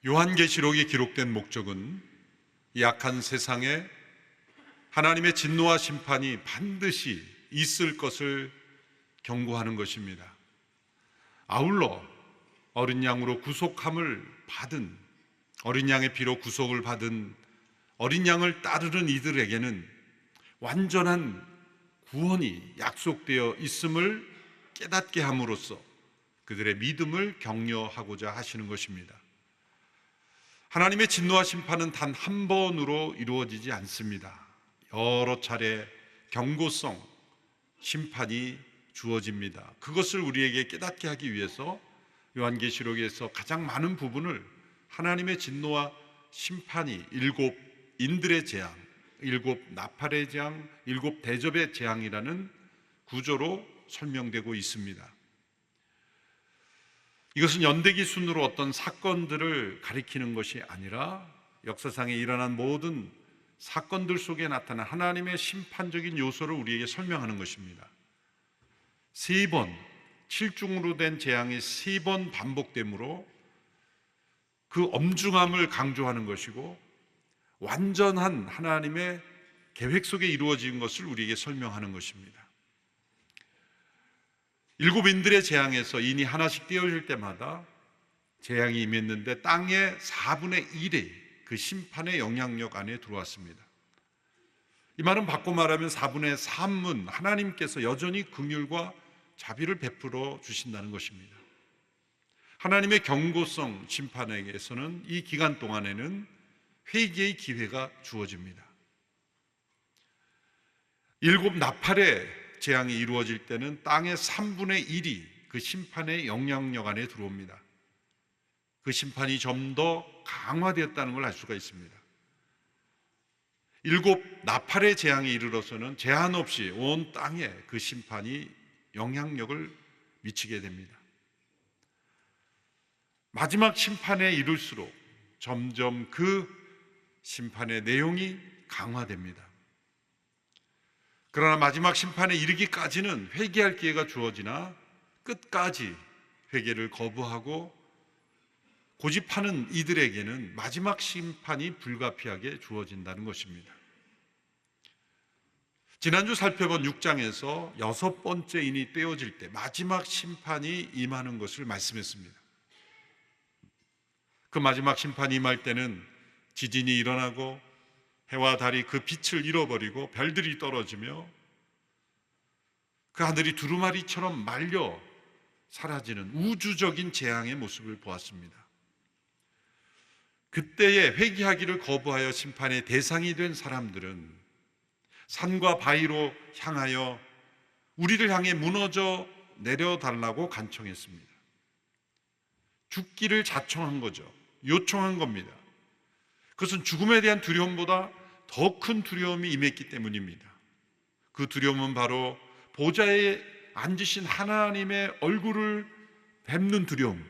요한계시록에 기록된 목적은 약한 세상에 하나님의 진노와 심판이 반드시 있을 것을 경고하는 것입니다. 아울러 어린 양으로 구속함을 받은, 어린 양의 피로 구속을 받은 어린 양을 따르는 이들에게는 완전한 구원이 약속되어 있음을 깨닫게 함으로써 그들의 믿음을 격려하고자 하시는 것입니다. 하나님의 진노와 심판은 단 한 번으로 이루어지지 않습니다. 여러 차례 경고성 심판이 주어집니다. 그것을 우리에게 깨닫게 하기 위해서 요한계시록에서 가장 많은 부분을 하나님의 진노와 심판이 일곱 인들의 재앙, 일곱 나팔의 재앙, 일곱 대접의 재앙이라는 구조로 설명되고 있습니다. 이것은 연대기 순으로 어떤 사건들을 가리키는 것이 아니라 역사상에 일어난 모든 사건들 속에 나타난 하나님의 심판적인 요소를 우리에게 설명하는 것입니다. 3번, 7중으로 된 재앙이 3번 반복되므로 그 엄중함을 강조하는 것이고 완전한 하나님의 계획 속에 이루어진 것을 우리에게 설명하는 것입니다. 7 인들의 재앙에서 인이 하나씩 떼어질 때마다 재앙이 임했는데 땅의 4분의 1이 그 심판의 영향력 안에 들어왔습니다. 이 말은 바꿔 말하면 4분의 3은 하나님께서 여전히 긍휼과 자비를 베풀어 주신다는 것입니다. 하나님의 경고성 심판에게서는 이 기간 동안에는 회개의 기회가 주어집니다. 7 나팔의 재앙이 이루어질 때는 땅의 3분의 1이 그 심판의 영향력 안에 들어옵니다. 그 심판이 좀 더 강화되었다는 걸 알 수가 있습니다. 7 나팔의 재앙에 이르러서는 제한 없이 온 땅에 그 심판이 영향력을 미치게 됩니다. 마지막 심판에 이를수록 점점 그 심판의 내용이 강화됩니다. 그러나 마지막 심판에 이르기까지는 회개할 기회가 주어지나 끝까지 회개를 거부하고 고집하는 이들에게는 마지막 심판이 불가피하게 주어진다는 것입니다. 지난주 살펴본 6장에서 6번째 인이 떼어질 때 마지막 심판이 임하는 것을 말씀했습니다. 그 마지막 심판이 임할 때는 지진이 일어나고 해와 달이 그 빛을 잃어버리고 별들이 떨어지며 그 하늘이 두루마리처럼 말려 사라지는 우주적인 재앙의 모습을 보았습니다. 그때에 회개하기를 거부하여 심판의 대상이 된 사람들은 산과 바위로 향하여 우리를 향해 무너져 내려달라고 간청했습니다. 죽기를 자청한 거죠. 요청한 겁니다. 그것은 죽음에 대한 두려움보다 더 큰 두려움이 임했기 때문입니다. 그 두려움은 바로 보좌에 앉으신 하나님의 얼굴을 뵙는 두려움,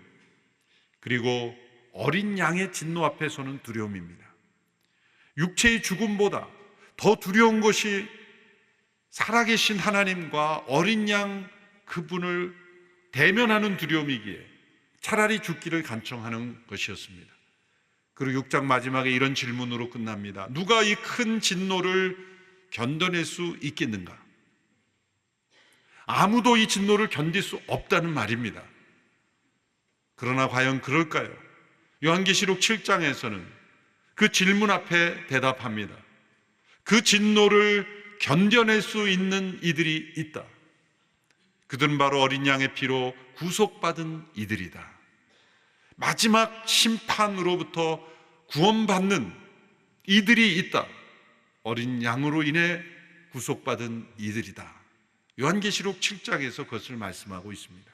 그리고 어린 양의 진노 앞에 서는 두려움입니다. 육체의 죽음보다 더 두려운 것이 살아계신 하나님과 어린 양 그분을 대면하는 두려움이기에 차라리 죽기를 간청하는 것이었습니다. 그리고 6장 마지막에 이런 질문으로 끝납니다. 누가 이 큰 진노를 견뎌낼 수 있겠는가? 아무도 이 진노를 견딜 수 없다는 말입니다. 그러나 과연 그럴까요? 요한계시록 7장에서는 그 질문 앞에 대답합니다. 그 진노를 견뎌낼 수 있는 이들이 있다. 그들은 바로 어린 양의 피로 구속받은 이들이다. 마지막 심판으로부터 구원받는 이들이 있다. 어린 양으로 인해 구속받은 이들이다. 요한계시록 7장에서 그것을 말씀하고 있습니다.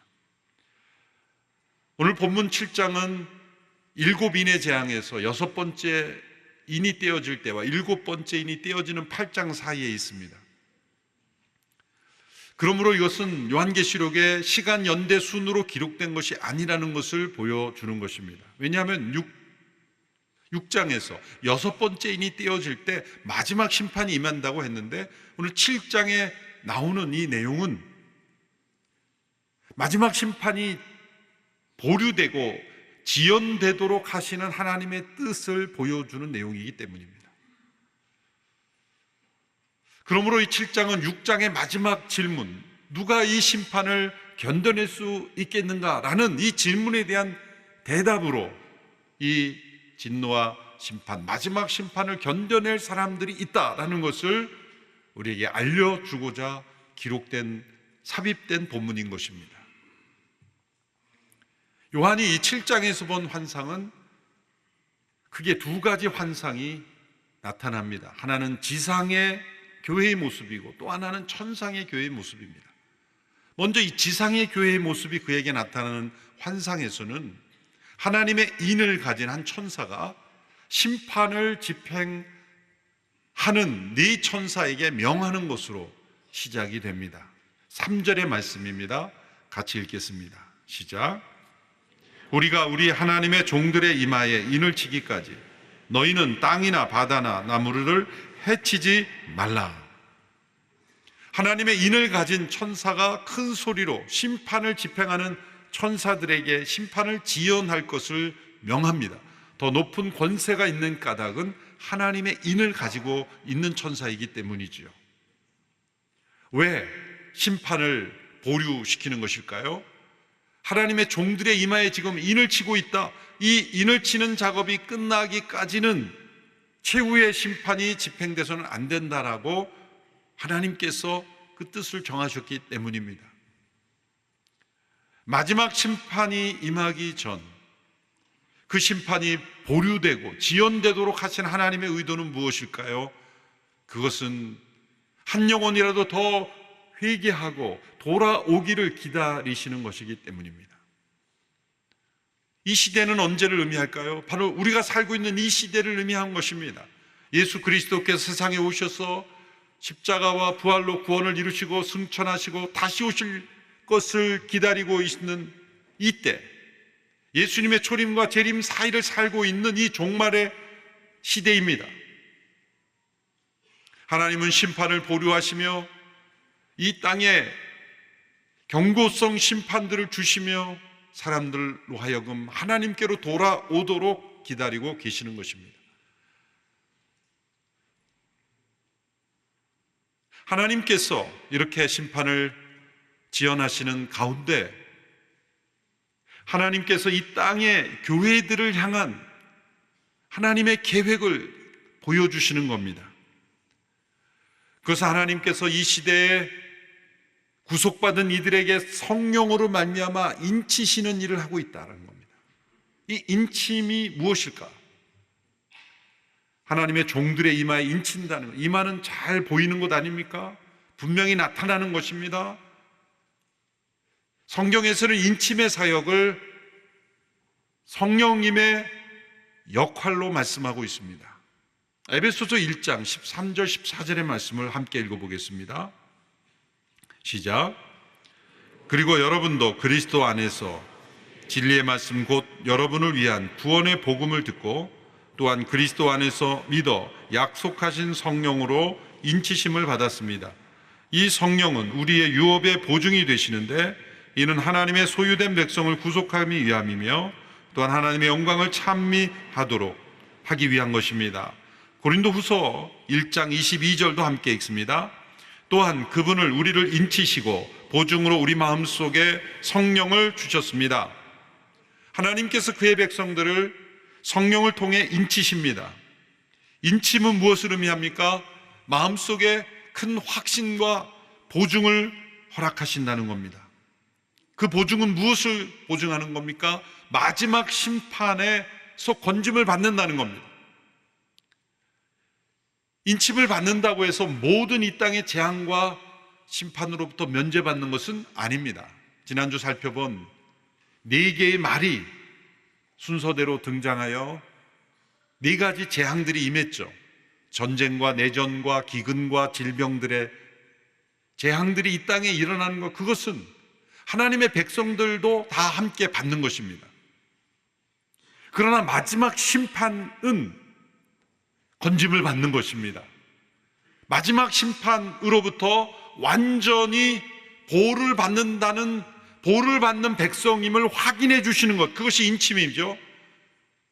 오늘 본문 7장은 7인의 재앙에서 6번째 인이 떼어질 때와 7번째 인이 떼어지는 8장 사이에 있습니다. 그러므로 이것은 요한계시록의 시간 연대 순으로 기록된 것이 아니라는 것을 보여주는 것입니다. 왜냐하면 6장에서 6번째 인이 떼어질 때 마지막 심판이 임한다고 했는데 오늘 7장에 나오는 이 내용은 마지막 심판이 보류되고 지연되도록 하시는 하나님의 뜻을 보여주는 내용이기 때문입니다. 그러므로 이 7장은 6장의 마지막 질문, 누가 이 심판을 견뎌낼 수 있겠는가라는 이 질문에 대한 대답으로 이 진노와 심판, 마지막 심판을 견뎌낼 사람들이 있다라는 것을 우리에게 알려주고자 기록된, 삽입된 본문인 것입니다. 요한이 이 7장에서 본 환상은 크게 두 가지 환상이 나타납니다. 하나는 지상의 교회의 모습이고 또 하나는 천상의 교회의 모습입니다. 먼저 이 지상의 교회의 모습이 그에게 나타나는 환상에서는 하나님의 인을 가진 한 천사가 심판을 집행하는 네 천사에게 명하는 것으로 시작이 됩니다. 3절의 말씀입니다. 같이 읽겠습니다. 시작. 우리가 우리 하나님의 종들의 이마에 인을 치기까지 너희는 땅이나 바다나 나무를 해치지 말라. 하나님의 인을 가진 천사가 큰 소리로 심판을 집행하는 천사들에게 심판을 지연할 것을 명합니다. 더 높은 권세가 있는 까닭은 하나님의 인을 가지고 있는 천사이기 때문이지요. 왜 심판을 보류시키는 것일까요? 하나님의 종들의 이마에 지금 인을 치고 있다. 이 인을 치는 작업이 끝나기까지는 최후의 심판이 집행돼서는 안 된다라고 하나님께서 그 뜻을 정하셨기 때문입니다. 마지막 심판이 임하기 전 그 심판이 보류되고 지연되도록 하신 하나님의 의도는 무엇일까요? 그것은 한 영혼이라도 더 회개하고 돌아오기를 기다리시는 것이기 때문입니다. 이 시대는 언제를 의미할까요? 바로 우리가 살고 있는 이 시대를 의미한 것입니다. 예수 그리스도께서 세상에 오셔서 십자가와 부활로 구원을 이루시고 승천하시고 다시 오실 것을 기다리고 있는 이때, 예수님의 초림과 재림 사이를 살고 있는 이 종말의 시대입니다. 하나님은 심판을 보류하시며 이 땅에 경고성 심판들을 주시며 사람들로 하여금 하나님께로 돌아오도록 기다리고 계시는 것입니다. 하나님께서 이렇게 심판을 지연하시는 가운데 하나님께서 이 땅의 교회들을 향한 하나님의 계획을 보여주시는 겁니다. 그래서 하나님께서 이 시대에 구속받은 이들에게 성령으로 말미암아 인치시는 일을 하고 있다는 겁니다. 이 인침이 무엇일까? 하나님의 종들의 이마에 인친다는 것, 이마는 잘 보이는 것 아닙니까? 분명히 나타나는 것입니다. 성경에서는 인침의 사역을 성령님의 역할로 말씀하고 있습니다. 에베소서 1장 13절 14절의 말씀을 함께 읽어보겠습니다. 시작. 그리고 여러분도 그리스도 안에서 진리의 말씀 곧 여러분을 위한 구원의 복음을 듣고 또한 그리스도 안에서 믿어 약속하신 성령으로 인치심을 받았습니다. 이 성령은 우리의 유업의 보증이 되시는데 이는 하나님의 소유된 백성을 구속하기 위함이며 또한 하나님의 영광을 찬미하도록 하기 위한 것입니다. 고린도후서 1장 22절도 함께 읽습니다. 또한 그분을 우리를 인치시고 보증으로 우리 마음속에 성령을 주셨습니다. 하나님께서 그의 백성들을 성령을 통해 인치십니다. 인침은 무엇을 의미합니까? 마음속에 큰 확신과 보증을 허락하신다는 겁니다. 그 보증은 무엇을 보증하는 겁니까? 마지막 심판에서 건짐을 받는다는 겁니다. 인침을 받는다고 해서 모든 이 땅의 재앙과 심판으로부터 면제받는 것은 아닙니다. 지난주 살펴본 4개의 말이 순서대로 등장하여 4가지 재앙들이 임했죠. 전쟁과 내전과 기근과 질병들의 재앙들이 이 땅에 일어나는 것, 그것은 하나님의 백성들도 다 함께 받는 것입니다. 그러나 마지막 심판은 건짐을 받는 것입니다. 마지막 심판으로부터 완전히 보호를 받는다는 보를 받는 백성임을 확인해 주시는 것, 그것이 인침이죠.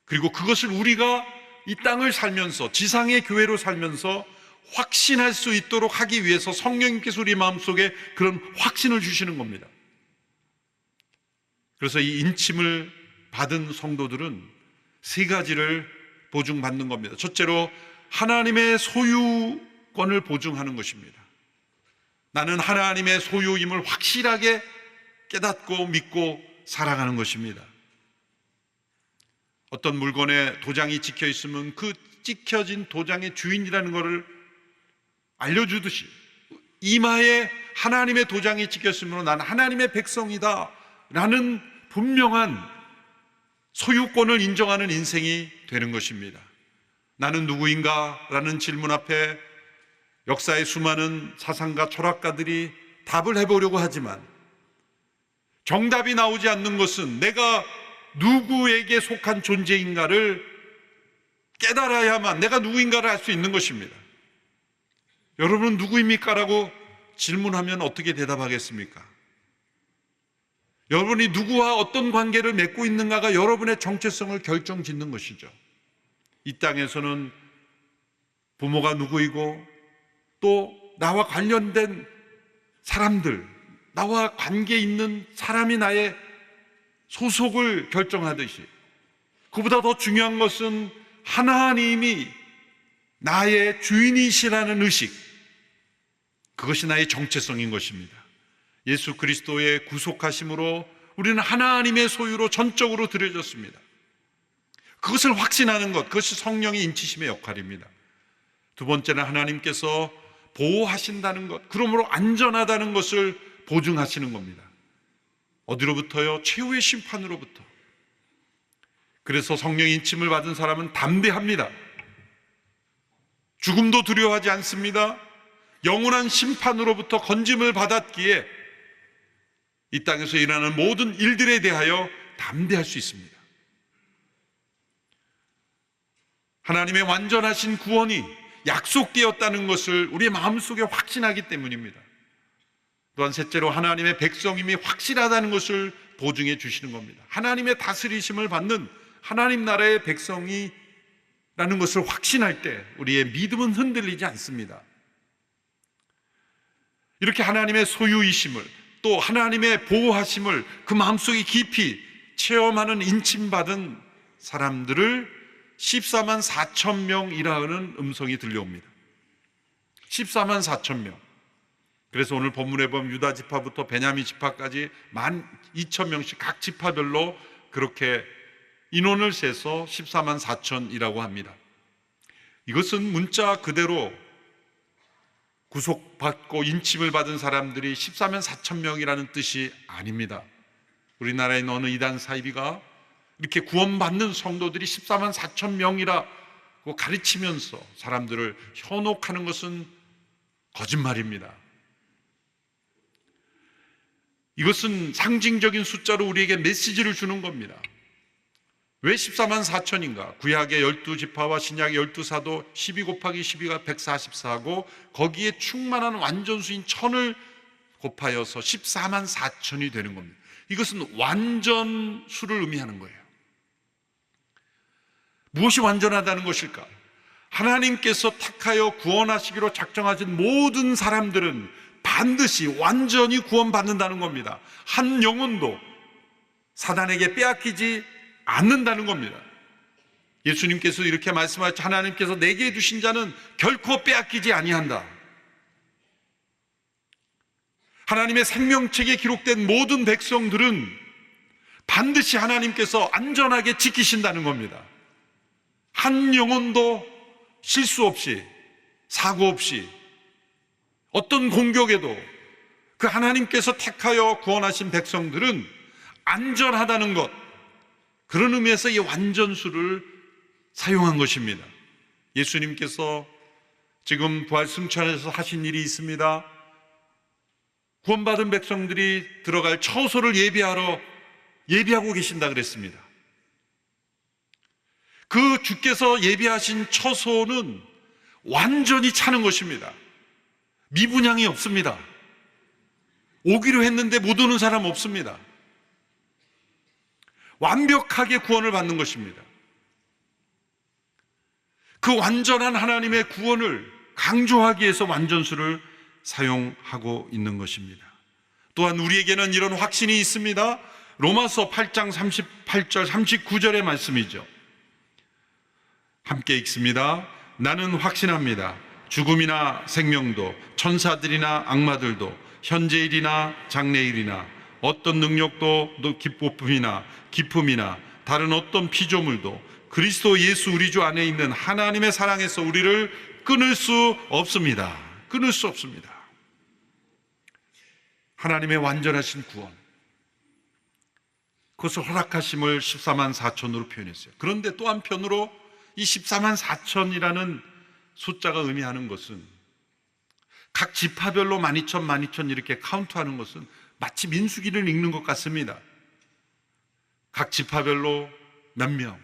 그리고 그것을 우리가 이 땅을 살면서, 지상의 교회로 살면서 확신할 수 있도록 하기 위해서 성령님께서 우리 마음속에 그런 확신을 주시는 겁니다. 그래서 이 인침을 받은 성도들은 세 가지를 보증받는 겁니다. 첫째로 하나님의 소유권을 보증하는 것입니다. 나는 하나님의 소유임을 확실하게 깨닫고 믿고 살아가는 것입니다. 어떤 물건에 도장이 찍혀 있으면 그 찍혀진 도장의 주인이라는 것을 알려주듯이 이마에 하나님의 도장이 찍혔으므로 나는 하나님의 백성이다 라는 분명한 소유권을 인정하는 인생이 되는 것입니다. 나는 누구인가? 라는 질문 앞에 역사의 수많은 사상가, 철학가들이 답을 해보려고 하지만 정답이 나오지 않는 것은 내가 누구에게 속한 존재인가를 깨달아야만 내가 누구인가를 알 수 있는 것입니다. 여러분은 누구입니까? 라고 질문하면 어떻게 대답하겠습니까? 여러분이 누구와 어떤 관계를 맺고 있는가가 여러분의 정체성을 결정짓는 것이죠. 이 땅에서는 부모가 누구이고 또 나와 관련된 사람들, 나와 관계 있는 사람이 나의 소속을 결정하듯이 그보다 더 중요한 것은 하나님이 나의 주인이시라는 의식, 그것이 나의 정체성인 것입니다. 예수 그리스도의 구속하심으로 우리는 하나님의 소유로 전적으로 드려졌습니다. 그것을 확신하는 것, 그것이 성령의 인치심의 역할입니다. 두 번째는 하나님께서 보호하신다는 것, 그러므로 안전하다는 것을 보증하시는 겁니다. 어디로부터요? 최후의 심판으로부터. 그래서 성령의 인침을 받은 사람은 담대합니다. 죽음도 두려워하지 않습니다. 영원한 심판으로부터 건짐을 받았기에 이 땅에서 일어나는 모든 일들에 대하여 담대할 수 있습니다. 하나님의 완전하신 구원이 약속되었다는 것을 우리의 마음속에 확신하기 때문입니다. 또한 셋째로 하나님의 백성임이 확실하다는 것을 보증해 주시는 겁니다. 하나님의 다스리심을 받는 하나님 나라의 백성이라는 것을 확신할 때 우리의 믿음은 흔들리지 않습니다. 이렇게 하나님의 소유이심을 또 하나님의 보호하심을 그 마음속에 깊이 체험하는 인침받은 사람들을 14만 4천 명이라는 음성이 들려옵니다. 14만 4천 명. 그래서 오늘 본문에 보면 유다 지파부터 베냐민 지파까지 12,000명씩 각 지파별로 그렇게 인원을 세서 14만 4천이라고 합니다. 이것은 문자 그대로 구속받고 인침을 받은 사람들이 14만 4천 명이라는 뜻이 아닙니다. 우리나라에 있는 어느 이단 사이비가 이렇게 구원받는 성도들이 14만 4천 명이라고 가르치면서 사람들을 현혹하는 것은 거짓말입니다. 이것은 상징적인 숫자로 우리에게 메시지를 주는 겁니다. 왜 14만 4천인가? 구약의 12지파와 신약의 12사도 12 곱하기 12가 144고 거기에 충만한 완전수인 1000을 곱하여서 14만 4천이 되는 겁니다. 이것은 완전수를 의미하는 거예요. 무엇이 완전하다는 것일까? 하나님께서 택하여 구원하시기로 작정하신 모든 사람들은 반드시 완전히 구원받는다는 겁니다. 한 영혼도 사단에게 빼앗기지 않는다는 겁니다. 예수님께서 이렇게 말씀하셨죠. 하나님께서 내게 주신 자는 결코 빼앗기지 아니한다. 하나님의 생명책에 기록된 모든 백성들은 반드시 하나님께서 안전하게 지키신다는 겁니다. 한 영혼도 실수 없이, 사고 없이, 어떤 공격에도 그 하나님께서 택하여 구원하신 백성들은 안전하다는 것, 그런 의미에서 이 완전수를 사용한 것입니다. 예수님께서 지금 부활 승천에서 하신 일이 있습니다. 구원받은 백성들이 들어갈 처소를 예비하고 계신다 그랬습니다. 그 주께서 예비하신 처소는 완전히 차는 것입니다. 미분양이 없습니다. 오기로 했는데 못 오는 사람 없습니다. 완벽하게 구원을 받는 것입니다. 그 완전한 하나님의 구원을 강조하기 위해서 완전수를 사용하고 있는 것입니다. 또한 우리에게는 이런 확신이 있습니다. 로마서 8장 38절 39절의 말씀이죠. 함께 읽습니다. 나는 확신합니다. 죽음이나 생명도 천사들이나 악마들도 현재일이나 장래일이나 어떤 능력도 기쁨이나 다른 어떤 피조물도 그리스도 예수 우리 주 안에 있는 하나님의 사랑에서 우리를 끊을 수 없습니다. 끊을 수 없습니다. 하나님의 완전하신 구원, 그것을 허락하심을 14만 4천으로 표현했어요. 그런데 또 한편으로 이 14만 4천이라는 숫자가 의미하는 것은 각 지파별로 12,000 이렇게 카운트하는 것은 마치 민수기를 읽는 것 같습니다. 각 지파별로 몇 명.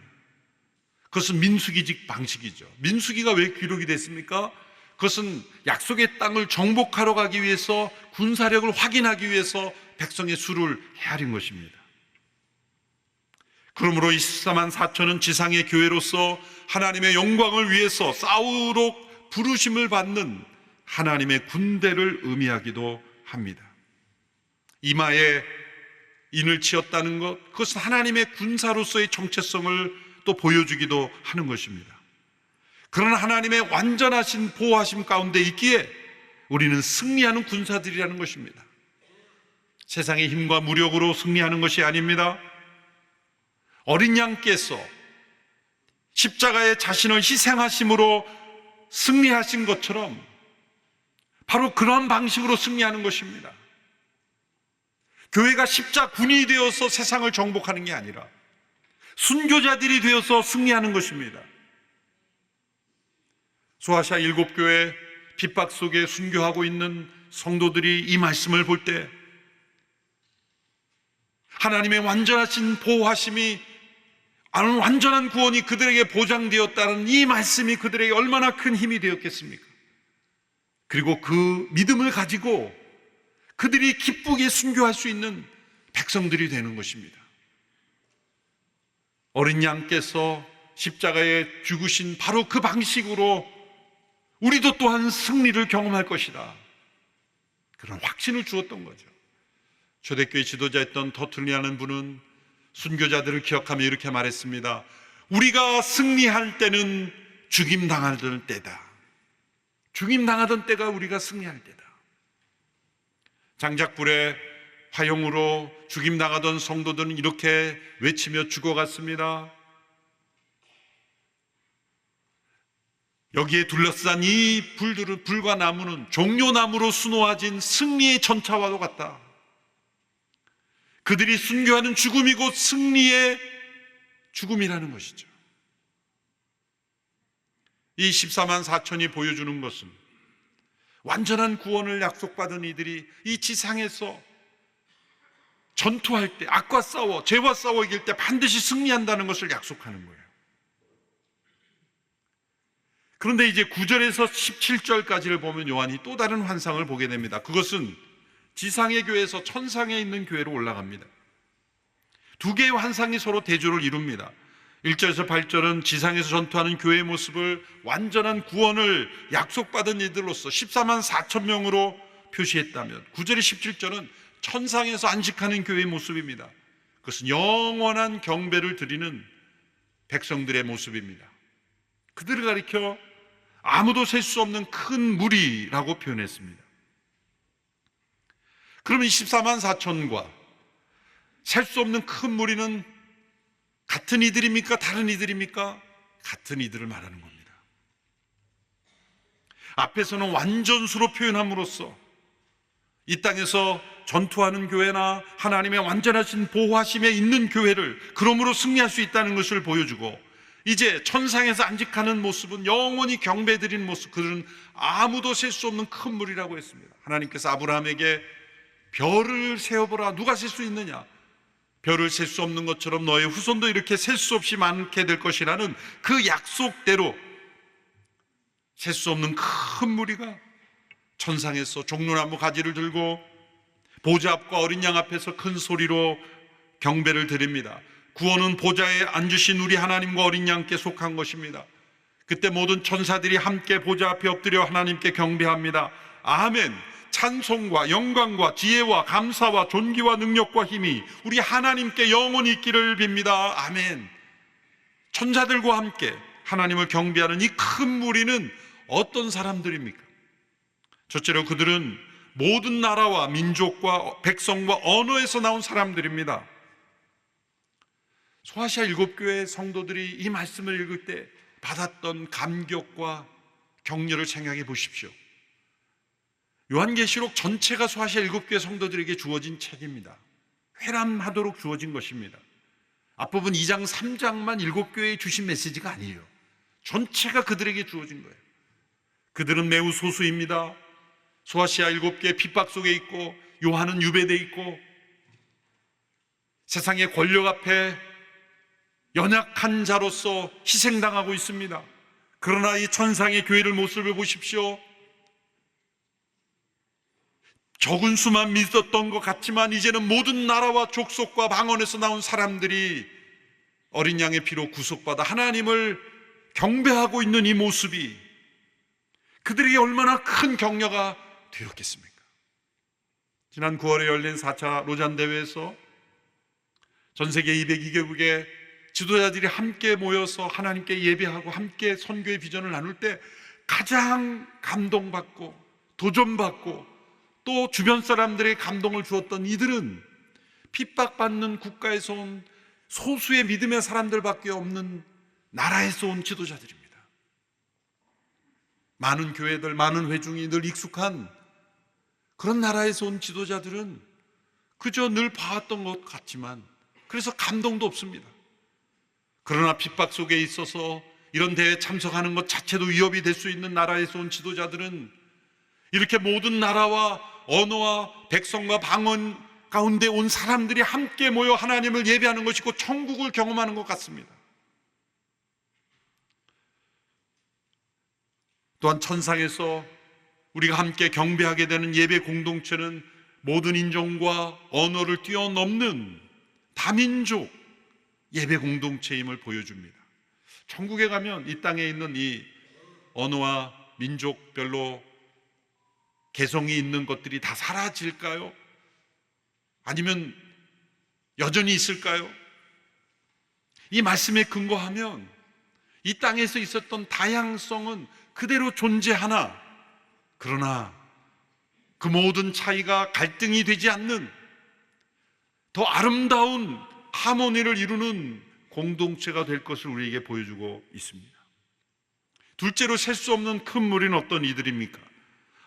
그것은 민수기직 방식이죠. 민수기가 왜 기록이 됐습니까? 그것은 약속의 땅을 정복하러 가기 위해서 군사력을 확인하기 위해서 백성의 수를 헤아린 것입니다. 그러므로 24만 4천은 지상의 교회로서 하나님의 영광을 위해서 싸우도록 부르심을 받는 하나님의 군대를 의미하기도 합니다. 이마에 인을 치었다는 것, 그것은 하나님의 군사로서의 정체성을 또 보여주기도 하는 것입니다. 그러나 하나님의 완전하신 보호하심 가운데 있기에 우리는 승리하는 군사들이라는 것입니다. 세상의 힘과 무력으로 승리하는 것이 아닙니다. 어린 양께서 십자가에 자신을 희생하심으로 승리하신 것처럼 바로 그런 방식으로 승리하는 것입니다. 교회가 십자군이 되어서 세상을 정복하는 게 아니라 순교자들이 되어서 승리하는 것입니다. 소아시아 7교회 핍박 속에 순교하고 있는 성도들이 이 말씀을 볼 때 하나님의 완전하신 보호하심이, 완전한 구원이 그들에게 보장되었다는 이 말씀이 그들에게 얼마나 큰 힘이 되었겠습니까? 그리고 그 믿음을 가지고 그들이 기쁘게 순교할 수 있는 백성들이 되는 것입니다. 어린 양께서 십자가에 죽으신 바로 그 방식으로 우리도 또한 승리를 경험할 것이다, 그런 확신을 주었던 거죠. 초대교회 지도자였던 더틀리라는 분은 순교자들을 기억하며 이렇게 말했습니다. 우리가 승리할 때는 죽임당하던 때다. 죽임당하던 때가 우리가 승리할 때다. 장작불에 화형으로 죽임당하던 성도들은 이렇게 외치며 죽어갔습니다. 여기에 둘러싼 이 불과 나무는 종려나무로 수놓아진 승리의 전차와도 같다. 그들이 순교하는 죽음이 곧 승리의 죽음이라는 것이죠. 이 14만 4천이 보여주는 것은 완전한 구원을 약속받은 이들이 이 지상에서 전투할 때, 악과 싸워, 죄와 싸워 이길 때 반드시 승리한다는 것을 약속하는 거예요. 그런데 이제 9절에서 17절까지를 보면 요한이 또 다른 환상을 보게 됩니다. 그것은 지상의 교회에서 천상에 있는 교회로 올라갑니다. 두 개의 환상이 서로 대조를 이룹니다. 1절에서 8절은 지상에서 전투하는 교회의 모습을 완전한 구원을 약속받은 이들로서 14만 4천 명으로 표시했다면, 9절에 17절은 천상에서 안식하는 교회의 모습입니다. 그것은 영원한 경배를 드리는 백성들의 모습입니다. 그들을 가리켜 아무도 셀 수 없는 큰 무리라고 표현했습니다. 그러면 14만 4천과 셀 수 없는 큰 무리는 같은 이들입니까? 다른 이들입니까? 같은 이들을 말하는 겁니다. 앞에서는 완전수로 표현함으로써 이 땅에서 전투하는 교회나 하나님의 완전하신 보호하심에 있는 교회를 그러므로 승리할 수 있다는 것을 보여주고, 이제 천상에서 안식하는 모습은 영원히 경배드리는 모습, 그들은 아무도 셀 수 없는 큰 무리라고 했습니다. 하나님께서 아브라함에게 별을 세어보라, 누가 셀 수 있느냐, 별을 셀 수 없는 것처럼 너의 후손도 이렇게 셀 수 없이 많게 될 것이라는 그 약속대로 셀 수 없는 큰 무리가 천상에서 종려나무 가지를 들고 보좌 앞과 어린 양 앞에서 큰 소리로 경배를 드립니다. 구원은 보좌에 앉으신 우리 하나님과 어린 양께 속한 것입니다. 그때 모든 천사들이 함께 보좌 앞에 엎드려 하나님께 경배합니다. 아멘. 찬송과 영광과 지혜와 감사와 존귀와 능력과 힘이 우리 하나님께 영원히 있기를 빕니다. 아멘. 천사들과 함께 하나님을 경배하는 이 큰 무리는 어떤 사람들입니까? 첫째로 그들은 모든 나라와 민족과 백성과 언어에서 나온 사람들입니다. 소아시아 7교회 성도들이 이 말씀을 읽을 때 받았던 감격과 격려를 생각해 보십시오. 요한계시록 전체가 소아시아 7교회 성도들에게 주어진 책입니다. 회람하도록 주어진 것입니다. 앞부분 2장 3장만 7교회에 주신 메시지가 아니에요. 전체가 그들에게 주어진 거예요. 그들은 매우 소수입니다. 소아시아 7교회 핍박 속에 있고, 요한은 유배돼 있고, 세상의 권력 앞에 연약한 자로서 희생당하고 있습니다. 그러나 이 천상의 교회를 모습을 보십시오. 적은 수만 믿었던 것 같지만 이제는 모든 나라와 족속과 방언에서 나온 사람들이 어린 양의 피로 구속받아 하나님을 경배하고 있는 이 모습이 그들에게 얼마나 큰 격려가 되었겠습니까? 지난 9월에 열린 4차 로잔 대회에서 전 세계 202개국의 지도자들이 함께 모여서 하나님께 예배하고 함께 선교의 비전을 나눌 때 가장 감동받고 도전받고 또 주변 사람들의 감동을 주었던 이들은 핍박받는 국가에서 온 소수의 믿음의 사람들밖에 없는 나라에서 온 지도자들입니다. 많은 교회들, 많은 회중이 늘 익숙한 그런 나라에서 온 지도자들은 그저 늘 봐왔던 것 같지만 그래서 감동도 없습니다. 그러나 핍박 속에 있어서 이런 대회에 참석하는 것 자체도 위협이 될 수 있는 나라에서 온 지도자들은 이렇게 모든 나라와 언어와 백성과 방언 가운데 온 사람들이 함께 모여 하나님을 예배하는 것이고 천국을 경험하는 것 같습니다. 또한 천상에서 우리가 함께 경배하게 되는 예배 공동체는 모든 인종과 언어를 뛰어넘는 다민족 예배 공동체임을 보여줍니다. 천국에 가면 이 땅에 있는 이 언어와 민족별로 개성이 있는 것들이 다 사라질까요? 아니면 여전히 있을까요? 이 말씀에 근거하면 이 땅에서 있었던 다양성은 그대로 존재하나 그러나 그 모든 차이가 갈등이 되지 않는 더 아름다운 하모니를 이루는 공동체가 될 것을 우리에게 보여주고 있습니다. 둘째로 셀 수 없는 큰 무리는 어떤 이들입니까?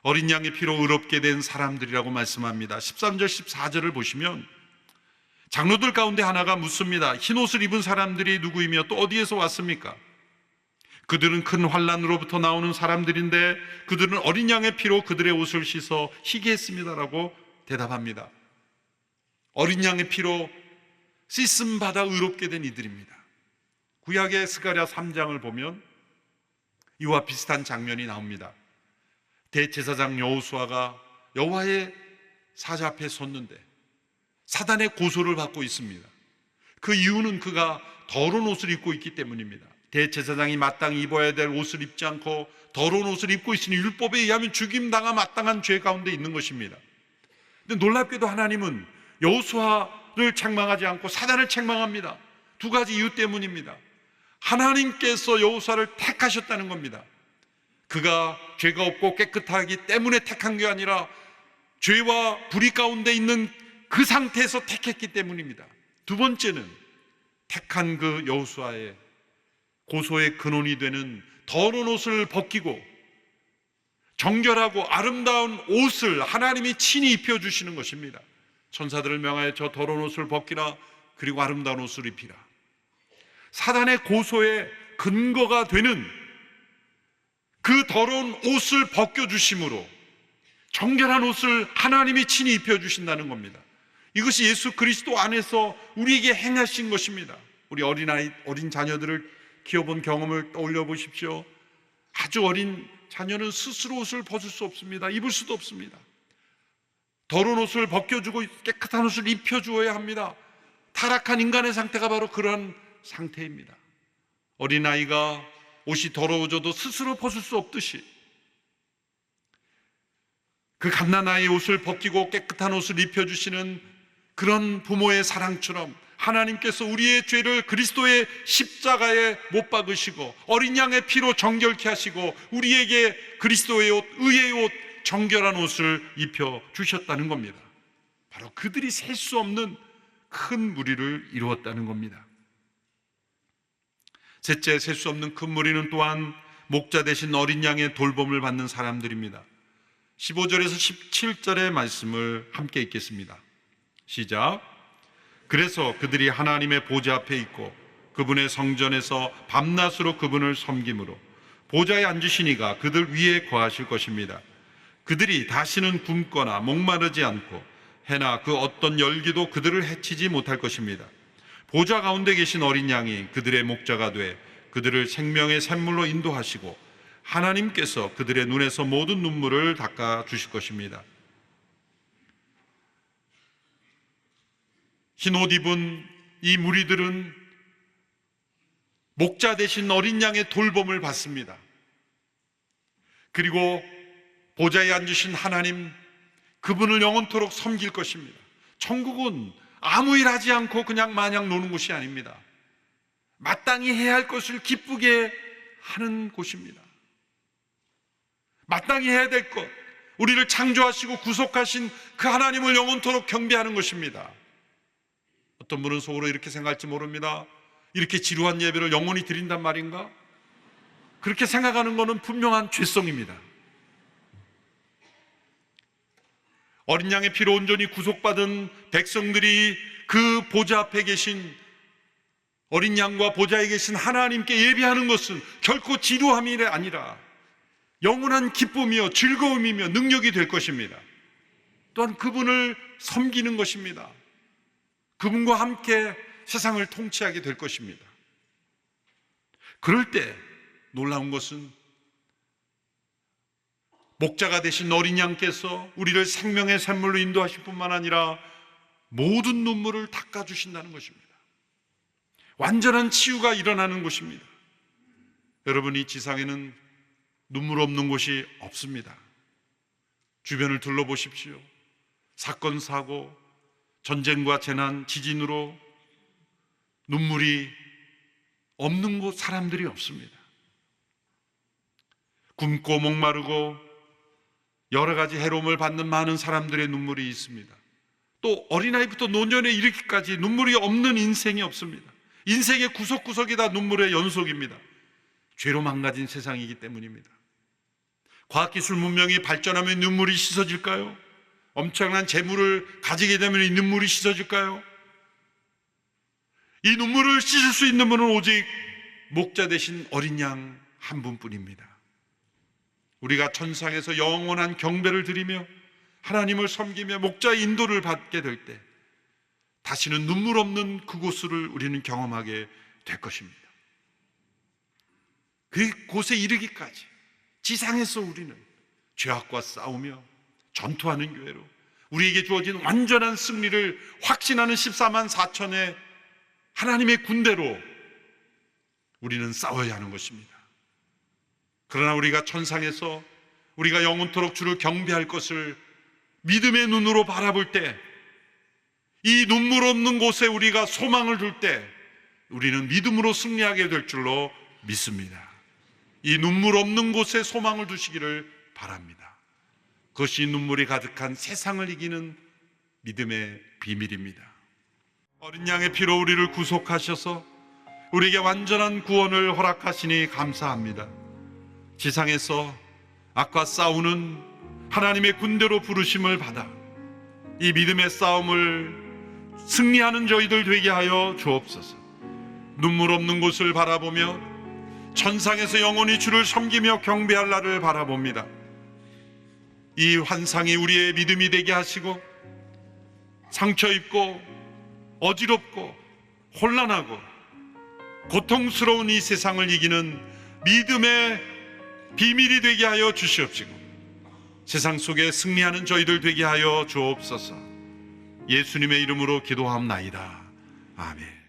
어린 양의 피로 의롭게 된 사람들이라고 말씀합니다. 13절 14절을 보시면 장로들 가운데 하나가 묻습니다. 흰 옷을 입은 사람들이 누구이며 또 어디에서 왔습니까? 그들은 큰 환난으로부터 나오는 사람들인데 그들은 어린 양의 피로 그들의 옷을 씻어 희게 했습니다라고 대답합니다. 어린 양의 피로 씻음 받아 의롭게 된 이들입니다. 구약의 스가랴 3장을 보면 이와 비슷한 장면이 나옵니다. 대제사장 여호수아가 여호와의 사자 앞에 섰는데 사단의 고소를 받고 있습니다. 그 이유는 그가 더러운 옷을 입고 있기 때문입니다. 대제사장이 마땅히 입어야 될 옷을 입지 않고 더러운 옷을 입고 있으니 율법에 의하면 죽임당한 마땅한 죄 가운데 있는 것입니다. 근데 놀랍게도 하나님은 여호수아를 책망하지 않고 사단을 책망합니다. 두 가지 이유 때문입니다. 하나님께서 여호수아를 택하셨다는 겁니다. 그가 죄가 없고 깨끗하기 때문에 택한 게 아니라 죄와 불의 가운데 있는 그 상태에서 택했기 때문입니다. 두 번째는 택한 그 여호수아의 고소의 근원이 되는 더러운 옷을 벗기고 정결하고 아름다운 옷을 하나님이 친히 입혀주시는 것입니다. 천사들을 명하여 저 더러운 옷을 벗기라, 그리고 아름다운 옷을 입히라. 사단의 고소의 근거가 되는 그 더러운 옷을 벗겨주심으로 정결한 옷을 하나님이 친히 입혀주신다는 겁니다. 이것이 예수 그리스도 안에서 우리에게 행하신 것입니다. 우리 어린 자녀들을 키워본 경험을 떠올려 보십시오. 아주 어린 자녀는 스스로 옷을 벗을 수 없습니다. 입을 수도 없습니다. 더러운 옷을 벗겨주고 깨끗한 옷을 입혀주어야 합니다. 타락한 인간의 상태가 바로 그런 상태입니다. 어린아이가 옷이 더러워져도 스스로 벗을 수 없듯이 그 갓난아이의 옷을 벗기고 깨끗한 옷을 입혀주시는 그런 부모의 사랑처럼 하나님께서 우리의 죄를 그리스도의 십자가에 못 박으시고 어린 양의 피로 정결케 하시고 우리에게 그리스도의 옷, 의의 옷, 정결한 옷을 입혀주셨다는 겁니다. 바로 그들이 셀 수 없는 큰 무리를 이루었다는 겁니다. 셋째, 셀 수 없는 큰 무리는 또한 목자 대신 어린 양의 돌봄을 받는 사람들입니다. 15절에서 17절의 말씀을 함께 읽겠습니다. 시작. 그래서 그들이 하나님의 보좌 앞에 있고 그분의 성전에서 밤낮으로 그분을 섬김으로 보좌에 앉으신 이가 그들 위에 거하실 것입니다. 그들이 다시는 굶거나 목마르지 않고 해나 그 어떤 열기도 그들을 해치지 못할 것입니다. 보좌 가운데 계신 어린 양이 그들의 목자가 돼 그들을 생명의 샘물로 인도하시고 하나님께서 그들의 눈에서 모든 눈물을 닦아 주실 것입니다. 흰 옷 입은 이 무리들은 목자 대신 어린 양의 돌봄을 받습니다. 그리고 보좌에 앉으신 하나님, 그분을 영원토록 섬길 것입니다. 천국은 아무 일 하지 않고 그냥 마냥 노는 곳이 아닙니다. 마땅히 해야 할 것을 기쁘게 하는 곳입니다. 마땅히 해야 될 것, 우리를 창조하시고 구속하신 그 하나님을 영원토록 경배하는 것입니다. 어떤 분은 속으로 이렇게 생각할지 모릅니다. 이렇게 지루한 예배를 영원히 드린단 말인가? 그렇게 생각하는 것은 분명한 죄성입니다. 어린 양의 피로 온전히 구속받은 백성들이 그 보좌 앞에 계신 어린 양과 보좌에 계신 하나님께 예배하는 것은 결코 지루함이 아니라 영원한 기쁨이요 즐거움이며 능력이 될 것입니다. 또한 그분을 섬기는 것입니다. 그분과 함께 세상을 통치하게 될 것입니다. 그럴 때 놀라운 것은 목자가 되신 어린 양께서 우리를 생명의 샘물로 인도하실 뿐만 아니라 모든 눈물을 닦아주신다는 것입니다. 완전한 치유가 일어나는 곳입니다. 여러분, 이 지상에는 눈물 없는 곳이 없습니다. 주변을 둘러보십시오. 사건, 사고, 전쟁과 재난, 지진으로 눈물이 없는 곳, 사람들이 없습니다. 굶고 목마르고 여러 가지 해로움을 받는 많은 사람들의 눈물이 있습니다. 또 어린아이부터 노년에 이르기까지 눈물이 없는 인생이 없습니다. 인생의 구석구석이 다 눈물의 연속입니다. 죄로 망가진 세상이기 때문입니다. 과학기술 문명이 발전하면 눈물이 씻어질까요? 엄청난 재물을 가지게 되면 이 눈물이 씻어질까요? 이 눈물을 씻을 수 있는 분은 오직 목자 되신 어린 양 한 분뿐입니다. 우리가 천상에서 영원한 경배를 드리며 하나님을 섬기며 목자의 인도를 받게 될 때 다시는 눈물 없는 그곳을 우리는 경험하게 될 것입니다. 그곳에 이르기까지 지상에서 우리는 죄악과 싸우며 전투하는 교회로 우리에게 주어진 완전한 승리를 확신하는 14만 4천의 하나님의 군대로 우리는 싸워야 하는 것입니다. 그러나 우리가 천상에서 우리가 영원토록 주를 경배할 것을 믿음의 눈으로 바라볼 때, 이 눈물 없는 곳에 우리가 소망을 둘 때 우리는 믿음으로 승리하게 될 줄로 믿습니다. 이 눈물 없는 곳에 소망을 두시기를 바랍니다. 그것이 눈물이 가득한 세상을 이기는 믿음의 비밀입니다. 어린 양의 피로 우리를 구속하셔서 우리에게 완전한 구원을 허락하시니 감사합니다. 지상에서 악과 싸우는 하나님의 군대로 부르심을 받아 이 믿음의 싸움을 승리하는 저희들 되게 하여 주옵소서. 눈물 없는 곳을 바라보며 천상에서 영원히 주를 섬기며 경배할 날을 바라봅니다. 이 환상이 우리의 믿음이 되게 하시고 상처 입고 어지럽고 혼란하고 고통스러운 이 세상을 이기는 믿음의 비밀이 되게 하여 주시옵시고 세상 속에 승리하는 저희들 되게 하여 주옵소서. 예수님의 이름으로 기도하옵나이다. 아멘.